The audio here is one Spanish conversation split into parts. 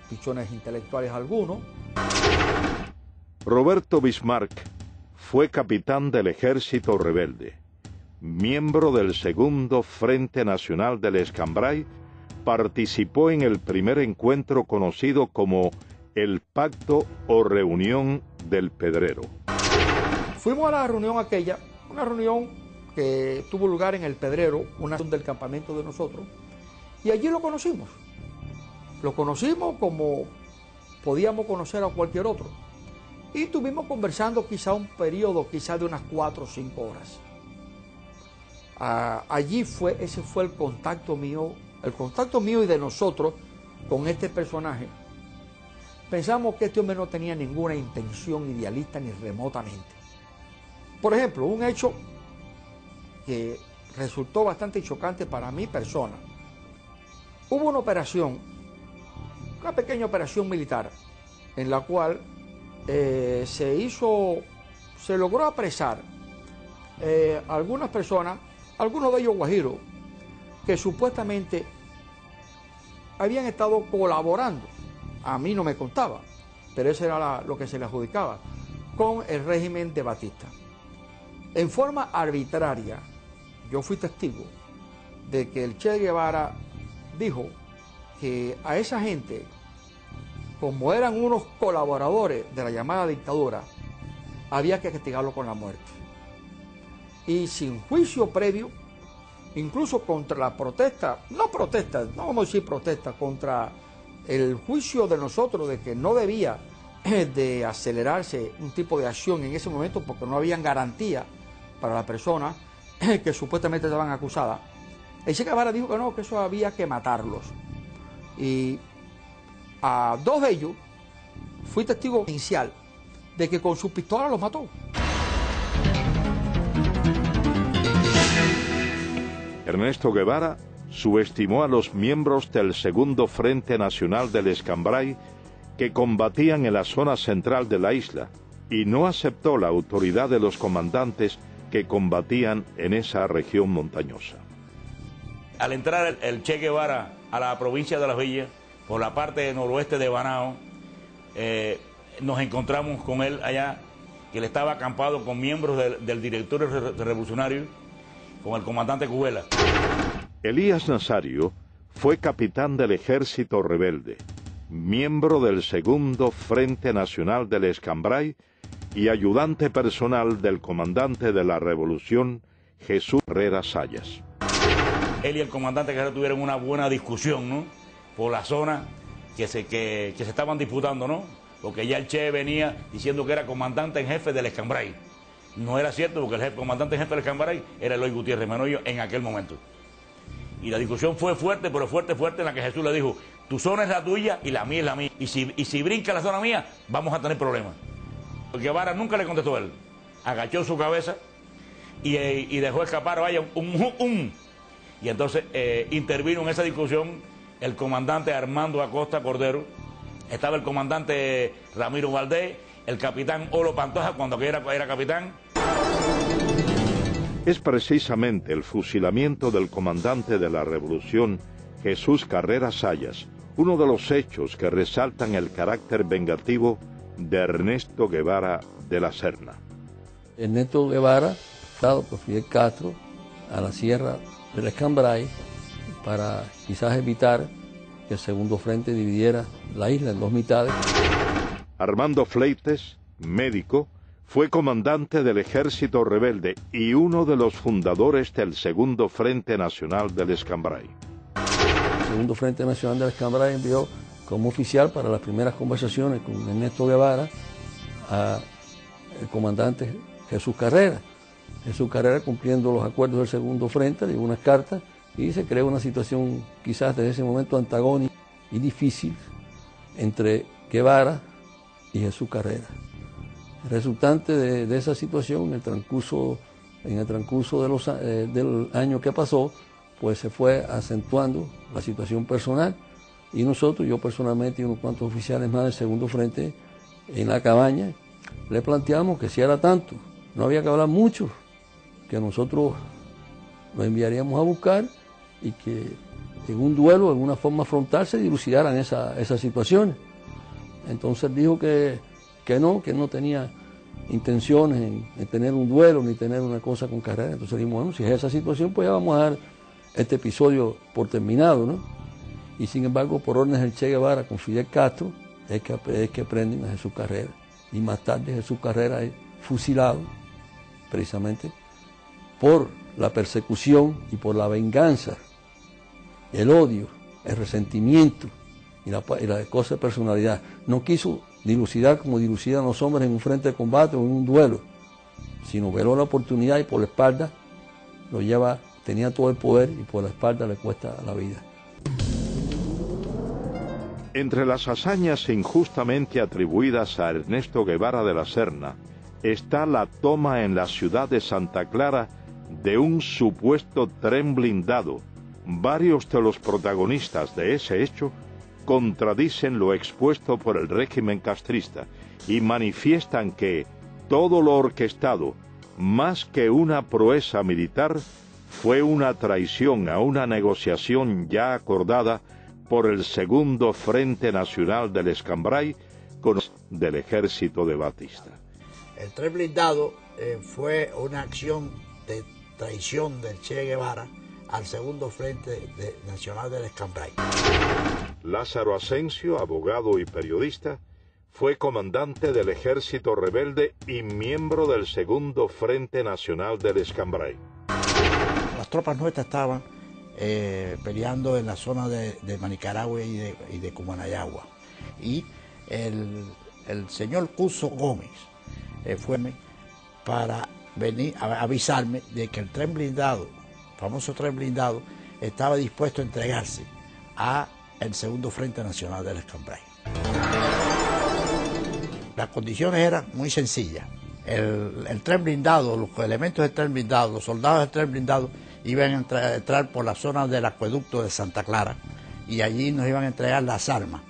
pichones intelectuales algunos. Roberto Bismarck fue capitán del ejército rebelde, miembro del Segundo Frente Nacional del Escambray, participó en el primer encuentro conocido como el Pacto o Reunión del Pedrero. Fuimos a la reunión aquella, una reunión que tuvo lugar en el Pedrero, una zona del campamento de nosotros, y allí lo conocimos. Lo conocimos como podíamos conocer a cualquier otro. Y estuvimos conversando quizá un periodo, quizá de unas 4 o 5 horas. Ese fue el contacto mío y de nosotros con este personaje. Pensamos que este hombre no tenía ninguna intención idealista ni remotamente. Por ejemplo, un hecho que resultó bastante chocante para mi persona. Hubo una pequeña operación militar, en la cual se logró apresar algunas personas, algunos de ellos guajiros, que supuestamente habían estado colaborando. A mí no me contaba, pero eso era lo que se le adjudicaba, con el régimen de Batista. En forma arbitraria, yo fui testigo de que el Che Guevara dijo que a esa gente, como eran unos colaboradores de la llamada dictadura, había que castigarlo con la muerte. Y sin juicio previo, incluso contra la protesta, no vamos a decir protesta, contra el juicio de nosotros de que no debía de acelerarse un tipo de acción en ese momento porque no habían garantía para la persona que supuestamente estaban acusadas. El Che Guevara dijo que no, que eso había que matarlos. Y a 2 de ellos fui testigo inicial de que con su pistola los mató. Ernesto Guevara subestimó a los miembros del Segundo Frente Nacional del Escambray que combatían en la zona central de la isla y no aceptó la autoridad de los comandantes que combatían en esa región montañosa. Al entrar el Che Guevara a la provincia de Las Villas, por la parte noroeste de Banao, nos encontramos con él allá, que él estaba acampado con miembros del directorio revolucionario, con el comandante Cubela. Elías Nazario fue capitán del ejército rebelde, miembro del Segundo Frente Nacional del Escambray y ayudante personal del comandante de la revolución, Jesús Carrera Sayas. Él y el comandante Carrera tuvieron una buena discusión, ¿no?, por la zona que se estaban disputando, ¿no?, porque ya el Che venía diciendo que era comandante en jefe del Escambray. No era cierto, porque el comandante en jefe del Escambray era Eloy Gutiérrez Menoyo en aquel momento. Y la discusión fue fuerte, pero fuerte, en la que Jesús le dijo: tu zona es la tuya y la mía es la mía. Y si brinca la zona mía, vamos a tener problemas. Guevara nunca le contestó a él. Agachó su cabeza y dejó escapar, vaya, Y entonces intervino en esa discusión el comandante Armando Acosta Cordero, estaba el comandante Ramiro Valdés, el capitán Olo Pantoja, cuando era capitán. Es precisamente el fusilamiento del comandante de la revolución, Jesús Carrera Sayas, uno de los hechos que resaltan el carácter vengativo de Ernesto Guevara de la Serna. Ernesto Guevara, dado por Fidel Castro, a la sierra del Escambray, para quizás evitar que el Segundo Frente dividiera la isla en 2 mitades. Armando Fleites, médico, fue comandante del ejército rebelde y uno de los fundadores del Segundo Frente Nacional del Escambray. El Segundo Frente Nacional del Escambray envió como oficial para las primeras conversaciones con Ernesto Guevara al comandante Jesús Carrera. Jesús Carrera, cumpliendo los acuerdos del Segundo Frente, le dio unas cartas y se creó una situación quizás desde ese momento antagónica y difícil entre Guevara y Jesús Carrera. Resultante de esa situación, en el transcurso del año que pasó, pues se fue acentuando la situación personal y nosotros, yo personalmente y unos cuantos oficiales más del Segundo Frente, en la cabaña, le planteamos que si era tanto, no había que hablar mucho, que nosotros lo enviaríamos a buscar y que en un duelo, en una forma frontal, se dilucidaran esas situaciones. Entonces dijo que no tenía intenciones en tener un duelo ni tener una cosa con Carrera. Entonces dijimos, bueno, si es esa situación, pues ya vamos a dar este episodio por terminado, ¿no? Y sin embargo, por órdenes del Che Guevara con Fidel Castro, es que prenden a Jesús Carrera. Y más tarde Jesús Carrera es fusilado, precisamente, por la persecución y por la venganza, el odio, el resentimiento y la cosa de personalidad. No quiso dilucidar como dilucidan los hombres en un frente de combate o en un duelo, sino veló la oportunidad y por la espalda lo lleva, tenía todo el poder y por la espalda le cuesta la vida. Entre las hazañas injustamente atribuidas a Ernesto Guevara de la Serna está la toma en la ciudad de Santa Clara de un supuesto tren blindado. Varios de los protagonistas de ese hecho contradicen lo expuesto por el régimen castrista y manifiestan que todo lo orquestado, más que una proeza militar, fue una traición a una negociación ya acordada por el Segundo Frente Nacional del Escambray con del ejército de Batista. El tren blindado fue una acción de traición del Che Guevara al Segundo Frente Nacional del Escambray. Lázaro Asensio, abogado y periodista, fue comandante del ejército rebelde y miembro del Segundo Frente Nacional del Escambray. Las tropas nuestras estaban peleando en la zona de Manicaragua y de Cumanayagua. Y el señor Cuso Gómez fue para venir a avisarme de que el tren blindado, el famoso tren blindado, estaba dispuesto a entregarse a el Segundo Frente Nacional del Escambray. Las condiciones eran muy sencillas. El tren blindado, los elementos del tren blindado, los soldados del tren blindado iban a entrar por la zona del acueducto de Santa Clara y allí nos iban a entregar las armas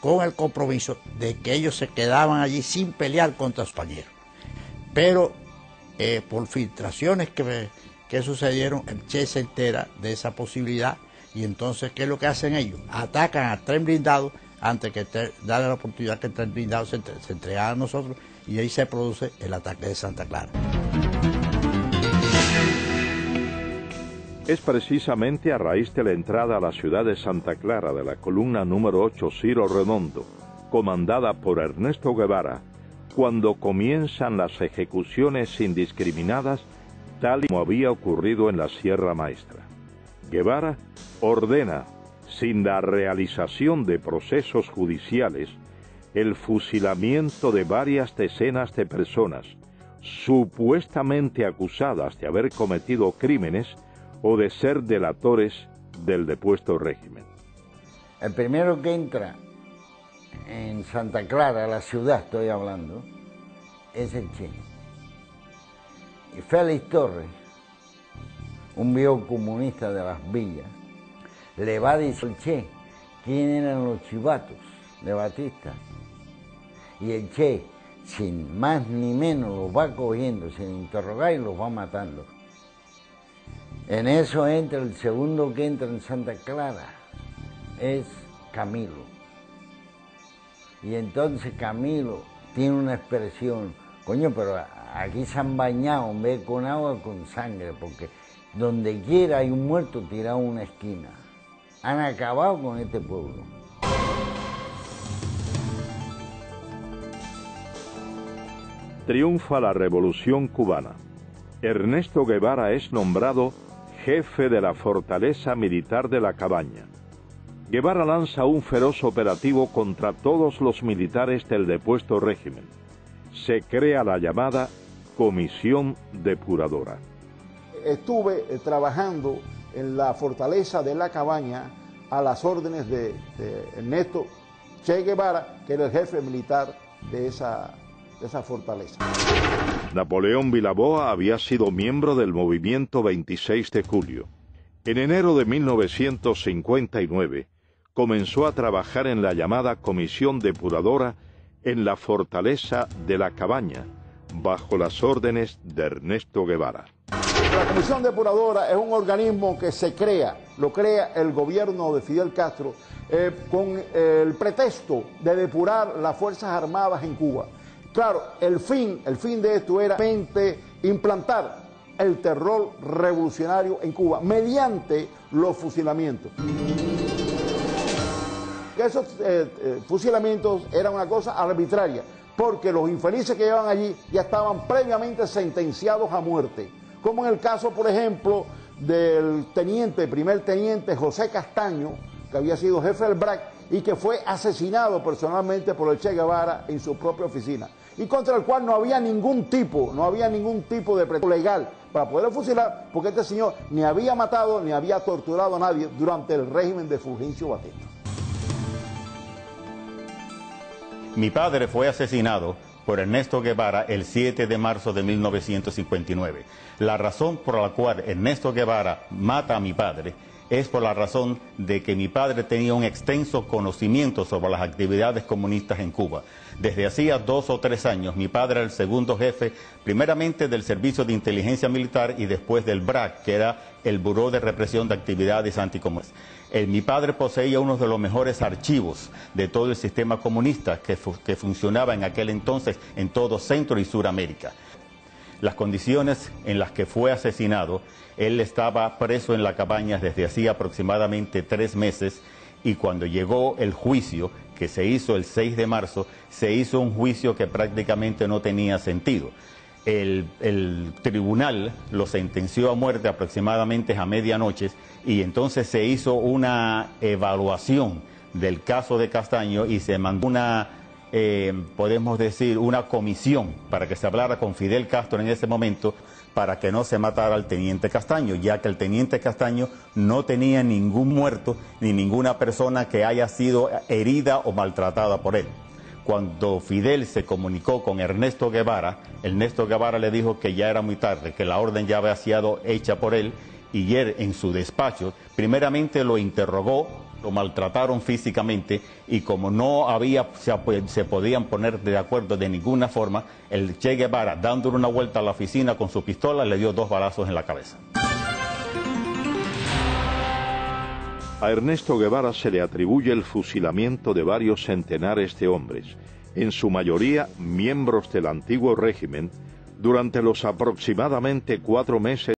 con el compromiso de que ellos se quedaban allí sin pelear contra sus compañeros. Pero por filtraciones que sucedieron, el Che se entera de esa posibilidad y entonces, ¿qué es lo que hacen ellos? Atacan al tren blindado antes que darle la oportunidad que el tren blindado se entregara a nosotros y ahí se produce el ataque de Santa Clara. Es precisamente a raíz de la entrada a la ciudad de Santa Clara de la columna número 8 Ciro Redondo, comandada por Ernesto Guevara, cuando comienzan las ejecuciones indiscriminadas, tal y como había ocurrido en la Sierra Maestra. Guevara ordena, sin la realización de procesos judiciales, el fusilamiento de varias decenas de personas, supuestamente acusadas de haber cometido crímenes o de ser delatores del depuesto régimen. El primero que entra en Santa Clara, la ciudad estoy hablando, es el Che. Y Félix Torres, un viejo comunista de las villas, le va a decir al Che quién eran los chivatos de Batista. Y el Che, sin más ni menos, los va cogiendo, sin interrogar y los va matando. En eso entra el segundo que entra en Santa Clara, es Camilo. Y entonces Camilo tiene una expresión, coño, pero aquí se han bañado en vez de con agua, con sangre, porque donde quiera hay un muerto tirado en una esquina. Han acabado con este pueblo. Triunfa la Revolución Cubana. Ernesto Guevara es nombrado jefe de la fortaleza militar de La Cabaña. Guevara lanza un feroz operativo contra todos los militares del depuesto régimen. Se crea la llamada Comisión Depuradora. Estuve trabajando en la fortaleza de La Cabaña a las órdenes de Ernesto Che Guevara, que era el jefe militar de esa fortaleza. Napoleón Vilaboa había sido miembro del movimiento 26 de julio. En enero de 1959 comenzó a trabajar en la llamada Comisión Depuradora en la fortaleza de La Cabaña, bajo las órdenes de Ernesto Guevara. La Comisión Depuradora es un organismo que se crea, lo crea el gobierno de Fidel Castro con el pretexto de depurar las Fuerzas Armadas en Cuba. Claro, el fin de esto era implantar el terror revolucionario en Cuba mediante los fusilamientos. Esos fusilamientos eran una cosa arbitraria, porque los infelices que llevaban allí ya estaban previamente sentenciados a muerte, como en el caso, por ejemplo, del primer teniente José Castaño, que había sido jefe del BRAC y que fue asesinado personalmente por el Che Guevara en su propia oficina, y contra el cual no había ningún tipo de pretexto legal para poder fusilar, porque este señor ni había matado ni había torturado a nadie durante el régimen de Fulgencio Batista. Mi padre fue asesinado por Ernesto Guevara el 7 de marzo de 1959. La razón por la cual Ernesto Guevara mata a mi padre es por la razón de que mi padre tenía un extenso conocimiento sobre las actividades comunistas en Cuba. Desde hacía 2 o 3 años, mi padre era el segundo jefe, primeramente del Servicio de Inteligencia Militar y después del BRAC, que era el Buró de Represión de Actividades Anticomunistas. Mi padre poseía uno de los mejores archivos de todo el sistema comunista que funcionaba en aquel entonces en todo Centro y Suramérica. Las condiciones en las que fue asesinado, él estaba preso en la cabaña desde hacía aproximadamente 3 meses, y cuando llegó el juicio, que se hizo el 6 de marzo, se hizo un juicio que prácticamente no tenía sentido. El tribunal lo sentenció a muerte aproximadamente a medianoche, y entonces se hizo una evaluación del caso de Castaño y se mandó una, podemos decir, una comisión para que se hablara con Fidel Castro en ese momento para que no se matara al teniente Castaño, ya que el teniente Castaño no tenía ningún muerto ni ninguna persona que haya sido herida o maltratada por él. Cuando Fidel se comunicó con Ernesto Guevara le dijo que ya era muy tarde, que la orden ya había sido hecha por él, y él en su despacho primeramente lo interrogó, lo maltrataron físicamente, y como no se podían poner de acuerdo de ninguna forma, el Che Guevara, dándole una vuelta a la oficina con su pistola, le dio 2 balazos en la cabeza. A Ernesto Guevara se le atribuye el fusilamiento de varios centenares de hombres, en su mayoría miembros del antiguo régimen, durante los aproximadamente 4 meses